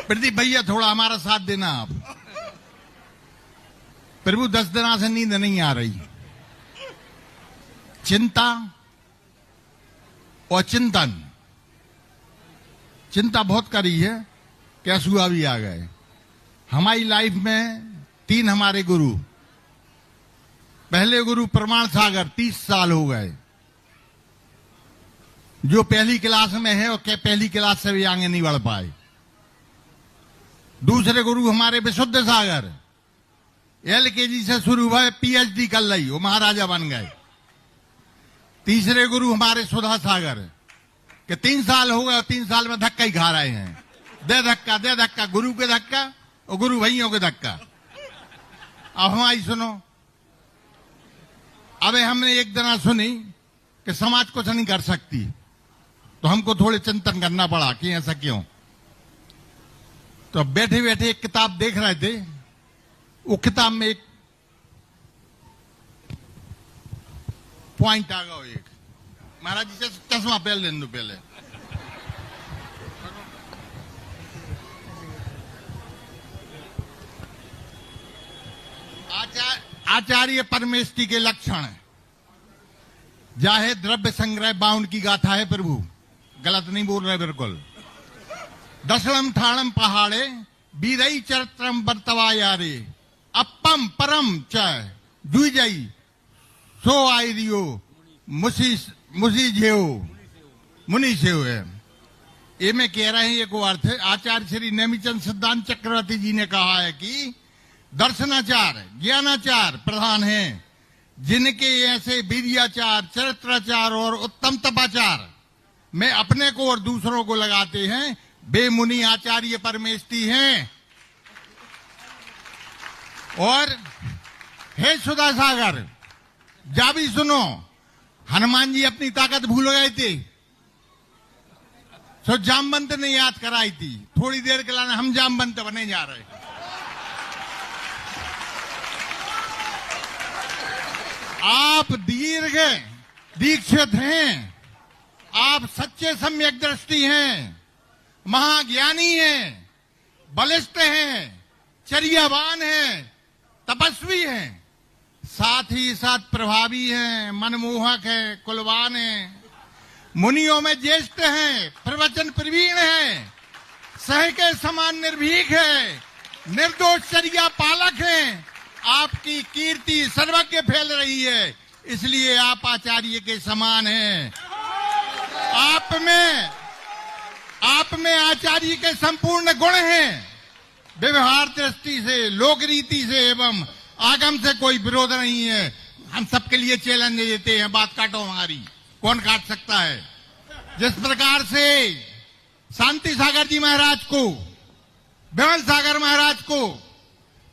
प्रदीप भैया थोड़ा हमारा साथ देना आप। प्रभु 10 दिनों से नींद नहीं आ रही, चिंता और चिंतन, चिंता बहुत करी है कि असूआ भी आ गए। हमारी लाइफ में 3 हमारे गुरु, पहले गुरु प्रमाण सागर 30 साल हो गए, जो पहली क्लास में है और पहली क्लास से भी आगे नहीं बढ़ पाए। दूसरे गुरु हमारे विशुद्ध सागर LKG से शुरू हुआ, PhD कर ली, वो महाराजा बन गए। तीसरे गुरु हमारे सुधा सागर के 3 साल हो गए और 3 साल में धक्का ही खा रहे हैं, दे धक्का, गुरु के धक्का और गुरु भाइयों के धक्का। अब हमारी सुनो, अबे हमने एक दिन सुनी कि समाज कुछ नहीं कर सकती, तो हमको थोड़े चिंतन करना पड़ा कि ऐसा क्यों। तो बैठे बैठे एक किताब देख रहे थे, वो किताब में एक पॉइंट आ गया। एक महाराज जी से चश्मा पहन लेने दो पहले। आचार्य परमेष्टि के लक्षण, जाहे द्रव्य संग्रह 52 की गाथा है प्रभु, गलत नहीं बोल रहे बिल्कुल। दशलम थाणम पहाड़े बीरई चरित्रम बर्तवा यारे, अपम परम च जुई सो आयरियो मुसी झेओ मुनि से है। ये मैं कह रहे हैं, एक अर्थ है। आचार्य श्री नेमिचंद सिद्धांत चक्रवर्ती जी ने कहा है कि दर्शनाचार ज्ञानाचार प्रधान है, जिनके ऐसे वीर्याचार चरित्राचार और उत्तम तपाचार में अपने को और दूसरों को लगाते हैं, बेमुनि आचार्य परमेष्टि हैं। और हे सुधा सागर, जा भी सुनो, हनुमान जी अपनी ताकत भूल गए थे, तो जामवंत ने याद कराई थी। थोड़ी देर के लिए हम जामवंत बने जा रहे हैं। आप दीक्षित हैं, आप सच्चे सम्यक दृष्टि हैं, महाज्ञानी हैं, बलिष्ठ हैं, चर्यावान हैं, तपस्वी हैं, साथ ही साथ प्रभावी हैं, मनमोहक हैं, कुलवान हैं, मुनियों में ज्येष्ठ हैं, प्रवचन प्रवीण हैं, सह के समान निर्भीक है, निर्दोष चर्या पालक हैं। आपकी कीर्ति सर्वज्ञ फैल रही है, इसलिए आप आचार्य के समान हैं। आप में आचार्य के संपूर्ण गुण हैं। व्यवहार दृष्टि से, लोक रीति से एवं आगम से कोई विरोध नहीं है। हम सबके लिए चैलेंज देते हैं, बात काटो हमारी, कौन काट सकता है। जिस प्रकार से शांति सागर जी महाराज को, विमल सागर महाराज को,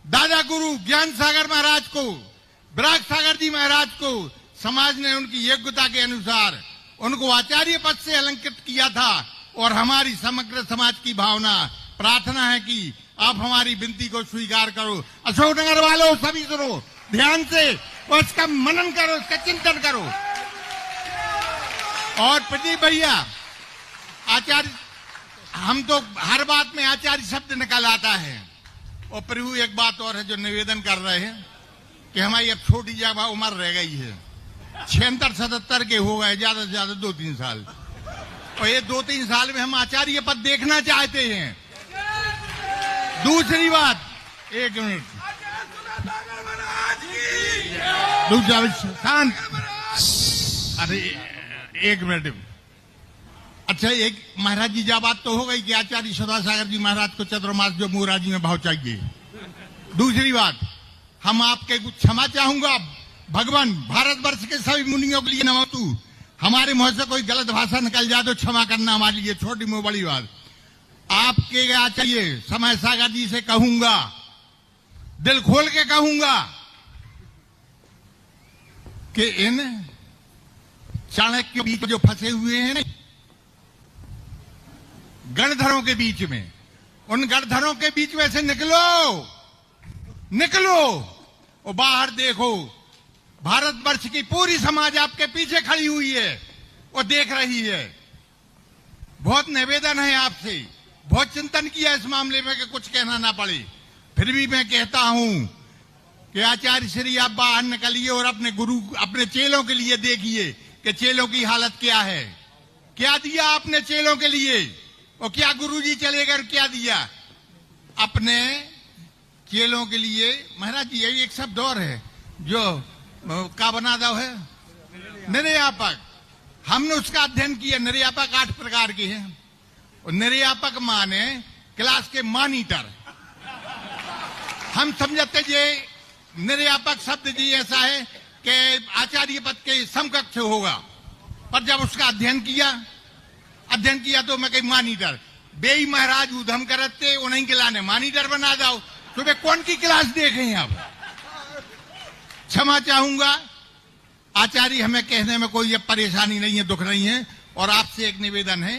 दादा गुरु ज्ञान सागर महाराज को, विराग सागर जी महाराज को समाज ने उनकी योग्यता के अनुसार उनको आचार्य पद से अलंकृत किया था, और हमारी समग्र समाज की भावना प्रार्थना है कि आप हमारी विनती को स्वीकार करो। अशोकनगर वालों सभी सुनो ध्यान से, और इसका मनन करो, इसका चिंतन करो। और प्रदीप भैया, आचार्य, हम तो हर बात में आचार्य शब्द निकल आता है। और प्रभु एक बात और है जो निवेदन कर रहे हैं कि हमारी अब छोटी जगह उम्र रह गई है, 76-77 के हो गए, ज्यादा से ज्यादा 2-3 साल, और ये 2-3 साल में हम आचार्य पद देखना चाहते हैं। दूसरी बात, 1 मिनट, शांत, अरे 1 मिनट। अच्छा, एक महाराज जी जा बात तो हो गई कि आचार्य सुधा सागर जी महाराज को चतुर्मास जो मुराजी में भाव चाहिए। दूसरी बात, हम आपके कुछ क्षमा चाहूंगा, भगवान भारतवर्ष के सभी मुनियों के लिए नमस्तु। हमारे मुंह से कोई गलत भाषा निकल जाए तो क्षमा करना हमारे लिए छोटी मुंह बड़ी बात। आपके आचार्य समय सागर जी से कहूंगा, दिल खोल के कहूंगा कि इन चाणक्य के बीच जो फंसे हुए हैं गणधरों के बीच में, उन गणधरों के बीच में से निकलो और बाहर देखो, भारतवर्ष की पूरी समाज आपके पीछे खड़ी हुई है और देख रही है। बहुत निवेदन है आपसे, बहुत चिंतन किया इस मामले में कि कुछ कहना ना पड़े, फिर भी मैं कहता हूं कि आचार्य श्री आप बाहर निकलिए और अपने गुरु, अपने चेलों के लिए देखिए कि चेलों की हालत क्या है। क्या दिया आपने चेलों के लिए, और क्या गुरुजी चले गए क्या दिया अपने चेलों के लिए। महाराज जी यही एक शब्द और है जो का बना दो है निर्यापक। हमने उसका अध्ययन किया। निर्यापक 8 प्रकार के हैं, और निर्यापक माने क्लास के मॉनिटर। हम समझते ये निर्यापक शब्द जी ऐसा है कि आचार्य पद के समकक्ष होगा, पर जब उसका अध्ययन किया तो मैं कहीं मॉनिटर बेई महाराज उधम करते उन्हीं के लाने मॉनिटर बना दो, तो वे कौन की क्लास देखें। अब क्षमा चाहूंगा आचार्य, हमें कहने में कोई परेशानी नहीं है, दुख नहीं है। और आपसे एक निवेदन है,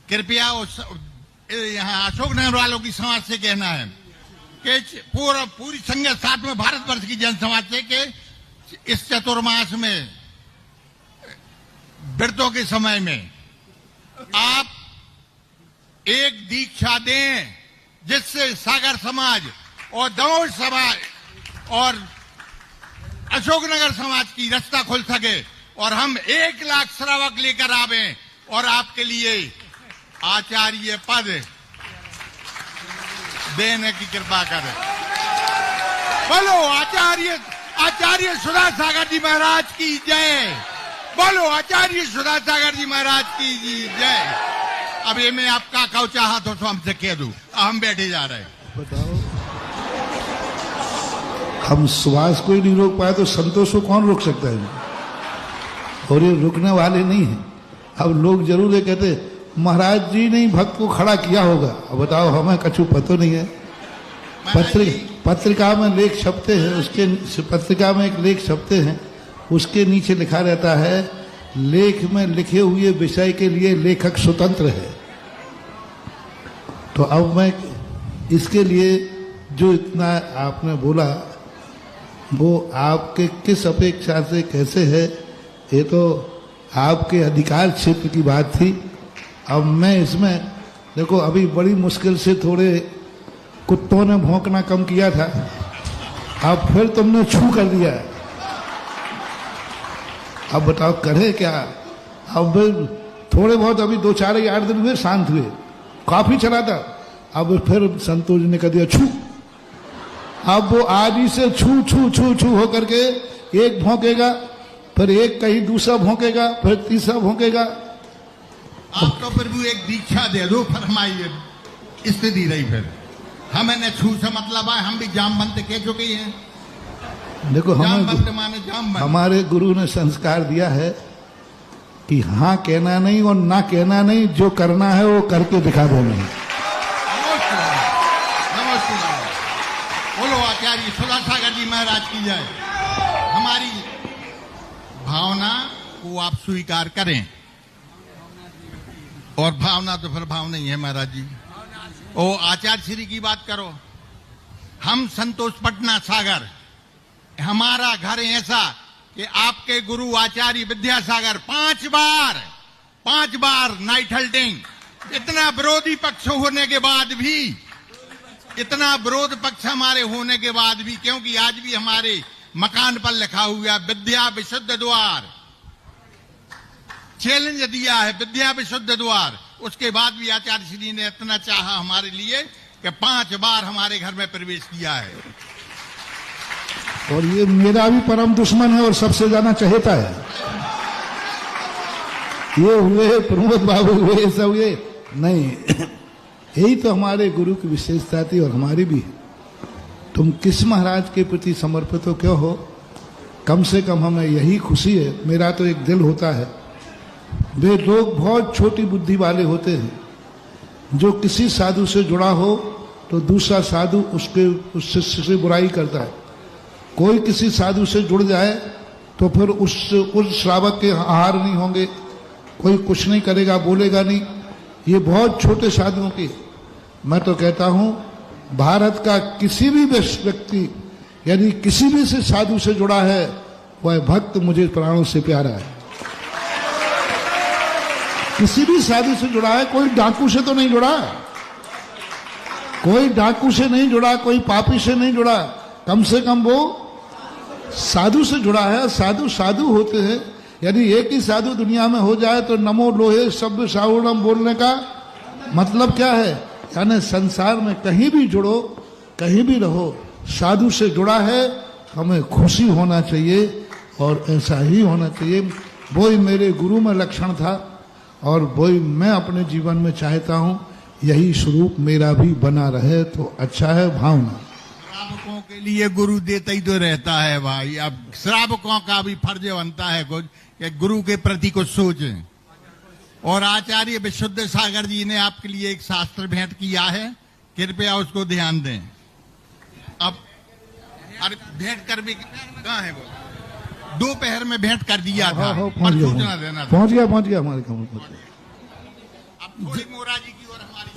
कृपया यहाँ अशोकनगर वालों की समाज से कहना है कि पूरी संगत साथ में भारतवर्ष की जन समाज से कि इस चतुर्मास में व्रतों के समय में आप एक दीक्षा दें, जिससे सागर समाज और दमोह समाज और अशोकनगर समाज की रास्ता खुल सके, और हम 1 लाख श्रावक लेकर आवे और आपके लिए आचार्य पद देने की कृपा करें। बोलो आचार्य सुधा सागर जी महाराज की जय। बोलो आचार्य सुधा सागर जी महाराज की जय। अब ये मैं आपका कहो चाहा तो हमसे कह दूं, हम बैठे जा रहे हैं। बताओ, हम सुभाष को ही नहीं रोक पाए तो संतोष को कौन रोक सकता है। और ये रुकने वाले नहीं है। अब लोग जरूर ये कहते महाराज जी ने भक्त को खड़ा किया होगा। अब बताओ, हमें कछु पता नहीं है। पत्रिका में लेख छपते हैं, उसके पत्रिका में एक लेख छपते हैं, उसके नीचे लिखा रहता है लेख में लिखे हुए विषय के लिए लेखक स्वतंत्र है। तो अब मैं इसके लिए जो इतना आपने बोला वो आपके किस अपेक्षा से कैसे है, ये तो आपके अधिकार क्षेत्र की बात थी। अब मैं इसमें देखो, अभी बड़ी मुश्किल से थोड़े कुत्तों ने भौंकना कम किया था, अब फिर तुमने छू कर दिया। अब बताओ करे क्या। अब थोड़े बहुत अभी 2-4 8 दिन हुए शांत हुए, काफी चला था। अब फिर संतोष ने कह दिया छू। अब वो आज ही से छू छू छू छू होकर के एक भौंकेगा, फिर एक कहीं दूसरा भौंकेगा, फिर तीसरा भौंकेगा। आप तो प्रभु एक दीक्षा दे दो, फिर हमारी स्थिति रही। फिर हमें न छू से मतलब है, हम भी जामवंत कह चुके हैं। देखो, हमारे गुरु ने संस्कार दिया है कि हाँ कहना नहीं और ना कहना नहीं, जो करना है वो करके दिखा दो। नहीं बोलो आचार्य सुधा सागर जी महाराज की जय। हमारी भावना को आप स्वीकार करें, और भावना तो फिर भाव नहीं है महाराज जी। ओ आचार्य श्री की बात करो। हम संतोष पटना सागर, हमारा घर ऐसा कि आपके गुरु आचार्य विद्यासागर 5 बार नाइट हल्टिंग, इतना विरोधी पक्ष होने के बाद भी, इतना विरोध पक्ष हमारे होने के बाद भी, क्योंकि आज भी हमारे मकान पर लिखा हुआ विद्या विशुद्ध द्वार, चैलेंज दिया है विद्या विशुद्ध द्वार। उसके बाद भी आचार्य श्री ने इतना चाहा हमारे लिए कि 5 बार हमारे घर में प्रवेश किया है। और ये मेरा भी परम दुश्मन है और सबसे ज्यादा चहेता है। ये हुए प्रमोद बाबू हुए, सब हुए नहीं। यही तो हमारे गुरु की विशेषता थी और हमारी भी। तुम किस महाराज के प्रति समर्पित हो, क्यों हो, कम से कम हमें यही खुशी है। मेरा तो एक दिल होता है, वे लोग बहुत छोटी बुद्धि वाले होते हैं, जो किसी साधु से जुड़ा हो तो दूसरा साधु उस शिष्य से बुराई करता है। कोई किसी साधु से जुड़ जाए तो फिर उस श्रावक के आहार नहीं होंगे, कोई कुछ नहीं करेगा, बोलेगा नहीं। ये बहुत छोटे साधुओं की। मैं तो कहता हूं भारत का किसी भी व्यक्ति यदि किसी भी से साधु से जुड़ा है, वह भक्त मुझे प्राणों से प्यारा है। किसी भी साधु से जुड़ा है, कोई डाकू से तो नहीं जुड़ा। कोई डाकू से नहीं जुड़ा, कोई पापी से नहीं जुड़ा, कम से कम वो साधु से जुड़ा है। साधु साधु होते हैं। यदि एक ही साधु दुनिया में हो जाए तो नमो लोहे शब्द साहुणम बोलने का मतलब क्या है? यानी संसार में कहीं भी जुड़ो, कहीं भी रहो, साधु से जुड़ा है, हमें खुशी होना चाहिए और ऐसा ही होना चाहिए। वो ही मेरे गुरु में लक्षण था और वो ही मैं अपने जीवन में चाहता हूँ। यही स्वरूप मेरा भी बना रहे तो अच्छा है। भावना श्रावकों के लिए गुरु देता ही तो रहता है भाई। अब श्रावकों का भी फर्ज बनता है कुछ कि गुरु के प्रति कुछ सोचें। और आचार्य विशुद्ध सागर जी ने आपके लिए एक शास्त्र भेंट किया है, कृपया उसको ध्यान दें। अब अरे भेंट कर भी कहाँ है वो? दोपहर में भेंट कर दिया था, पर सूचना देना था। पहुंच गया हमारे काम। अब थोड़ी मोरा जी की और हमारी